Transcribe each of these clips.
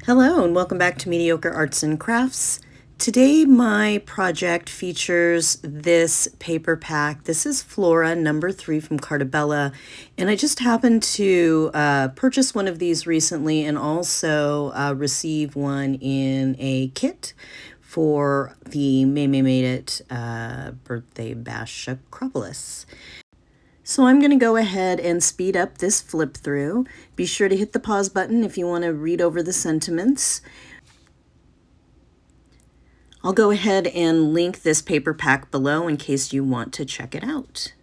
Hello and welcome back to Mediocre Arts and Crafts. Today my project features this paper pack. This is Flora number 3 from Carta, and I just happened to purchase one of these recently and also receive one in a kit for the Maymay Made It birthday bash Acropolis. So I'm going to go ahead and speed up this flip through. Be sure to hit the pause button if you want to read over the sentiments. I'll go ahead and link this paper pack below in case you want to check it out.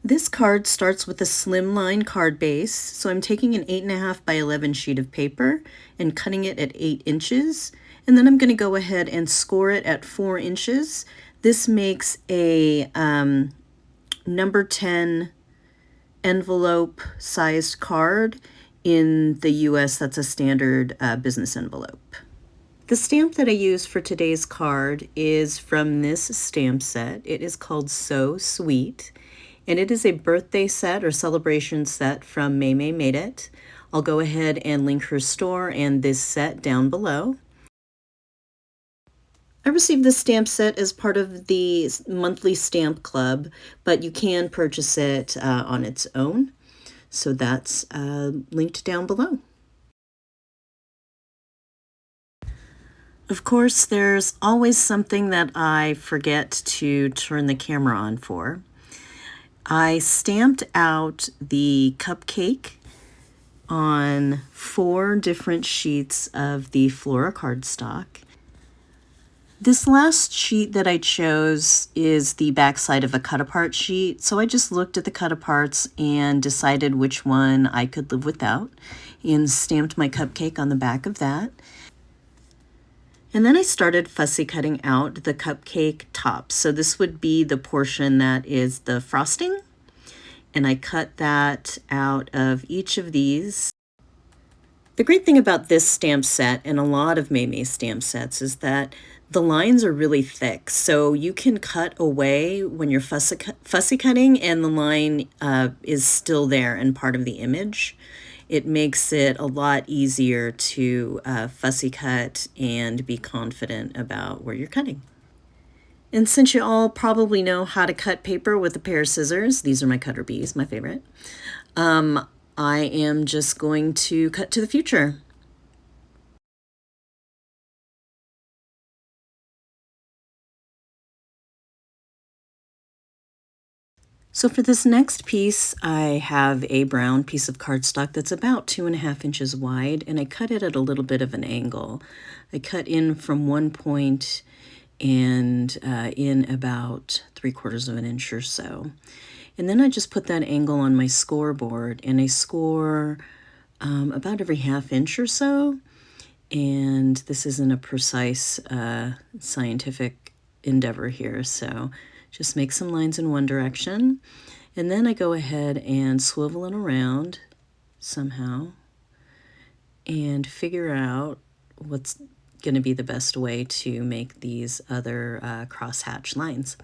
This card starts with a slimline card base, so I'm taking an 8.5 by 11 sheet of paper and cutting it at 8 inches, and then I'm going to go ahead and score it at 4 inches. This makes a number 10 envelope sized card. In the US, that's a standard business envelope. The stamp that I use for today's card is from this stamp set. It is called So Sweet, and it is a birthday set or celebration set from Maymay Made It. I'll go ahead and link her store and this set down below. I received this stamp set as part of the monthly stamp club, but you can purchase it on its own. So that's linked down below. Of course, there's always something that I forget to turn the camera on for. I stamped out the cupcake on 4 different sheets of the Flora cardstock. This last sheet that I chose is the backside of a cut-apart sheet, so I just looked at the cut-aparts and decided which one I could live without and stamped my cupcake on the back of that. And then I started fussy cutting out the cupcake top. So this would be the portion that is the frosting. And I cut that out of each of these. The great thing about this stamp set and a lot of Maymay stamp sets is that the lines are really thick. So you can cut away when you're fussy cutting and the line is still there and part of the image. It makes it a lot easier to fussy cut and be confident about where you're cutting. And since you all probably know how to cut paper with a pair of scissors, these are my cutter bees, my favorite, I am just going to cut to the future. So for this next piece, I have a brown piece of cardstock that's about 2.5 inches wide, and I cut it at a little bit of an angle. I cut in from one point and in about 3/4 of an inch or so. And then I just put that angle on my scoreboard, and I score about every ½ inch or so. And this isn't a precise scientific endeavor here, so just make some lines in one direction. And then I go ahead and swivel it around somehow and figure out what's going to be the best way to make these other crosshatch lines.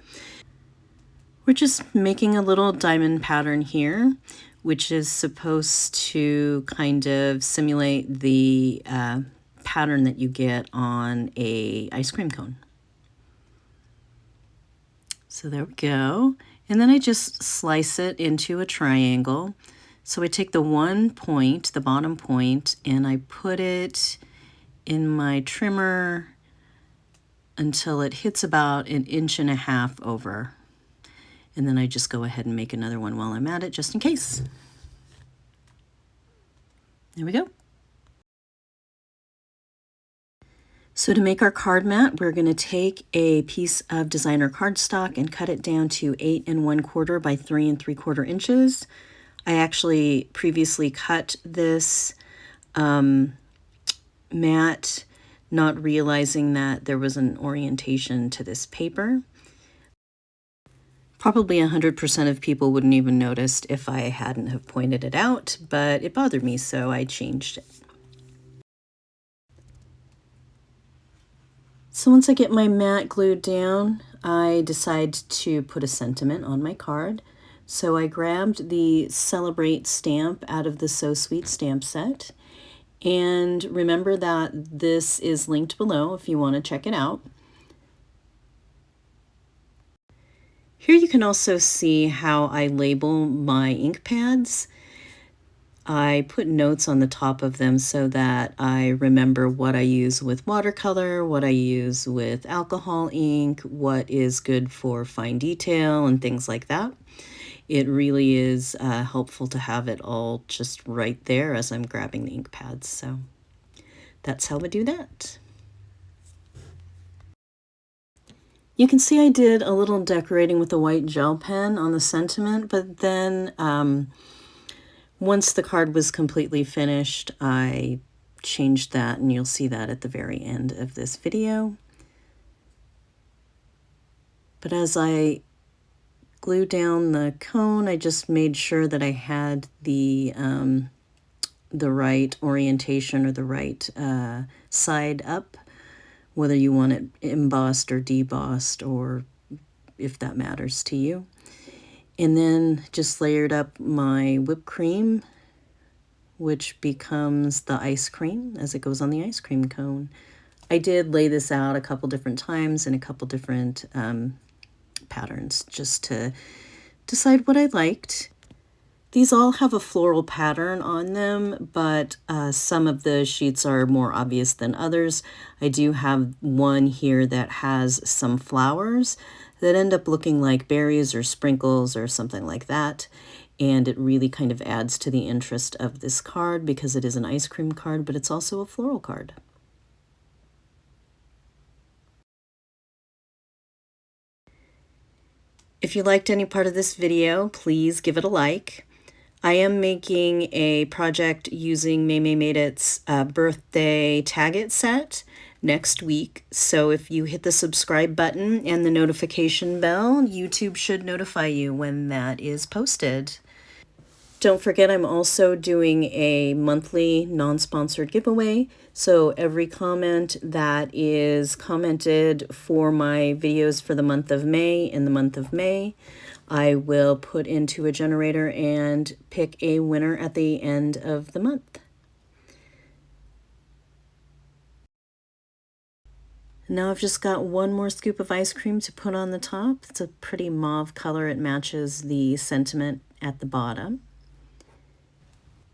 We're just making a little diamond pattern here, which is supposed to kind of simulate the pattern that you get on a ice cream cone. So there we go. And then I just slice it into a triangle. So I take the one point, the bottom point, and I put it in my trimmer until it hits about 1.5 inches over. And then I just go ahead and make another one while I'm at it, just in case. There we go. So to make our card mat, we're going to take a piece of designer cardstock and cut it down to 8 1/4 by 3 3/4 inches. I actually previously cut this mat, not realizing that there was an orientation to this paper. Probably 100% of people wouldn't even noticed if I hadn't have pointed it out, but it bothered me, so I changed it. So once I get my mat glued down, I decide to put a sentiment on my card. So I grabbed the Celebrate stamp out of the So Sweet stamp set. And remember that this is linked below if you want to check it out. Here you can also see how I label my ink pads. I put notes on the top of them so that I remember what I use with watercolor, what I use with alcohol ink, what is good for fine detail, and things like that. It really is helpful to have it all just right there as I'm grabbing the ink pads. So that's how we do that. You can see I did a little decorating with a white gel pen on the sentiment, but then once the card was completely finished, I changed that, and you'll see that at the very end of this video. But as I glued down the cone, I just made sure that I had the right orientation or the right side up, whether you want it embossed or debossed, or if that matters to you. And then just layered up my whipped cream, which becomes the ice cream as it goes on the ice cream cone. I did lay this out a couple different times in a couple different patterns just to decide what I liked. These all have a floral pattern on them, but some of the sheets are more obvious than others. I do have one here that has some flowers that end up looking like berries or sprinkles or something like that. And it really kind of adds to the interest of this card because it is an ice cream card, but it's also a floral card. If you liked any part of this video, please give it a like. I am making a project using Maymay Made It's birthday tag it set next week. So if you hit the subscribe button and the notification bell, YouTube should notify you when that is posted. Don't forget, I'm also doing a monthly non-sponsored giveaway. So every comment that is commented for my videos for the month of May, in the month of May, I will put into a generator and pick a winner at the end of the month. Now I've just got one more scoop of ice cream to put on the top. It's a pretty mauve color. It matches the sentiment at the bottom.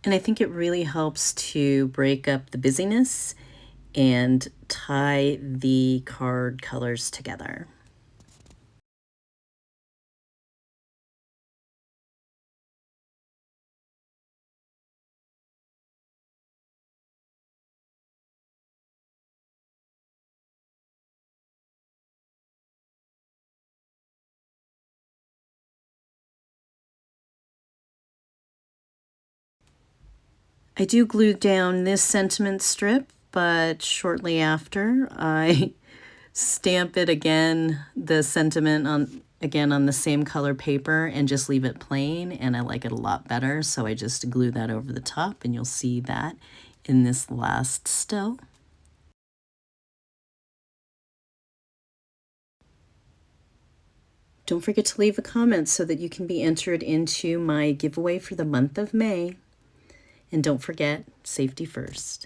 And I think it really helps to break up the busyness and tie the card colors together. I do glue down this sentiment strip, but shortly after I stamp it again, the sentiment on the same color paper, and just leave it plain, and I like it a lot better, so I just glue that over the top, and you'll see that in this last still. Don't forget to leave a comment so that you can be entered into my giveaway for the month of May. And don't forget, safety first.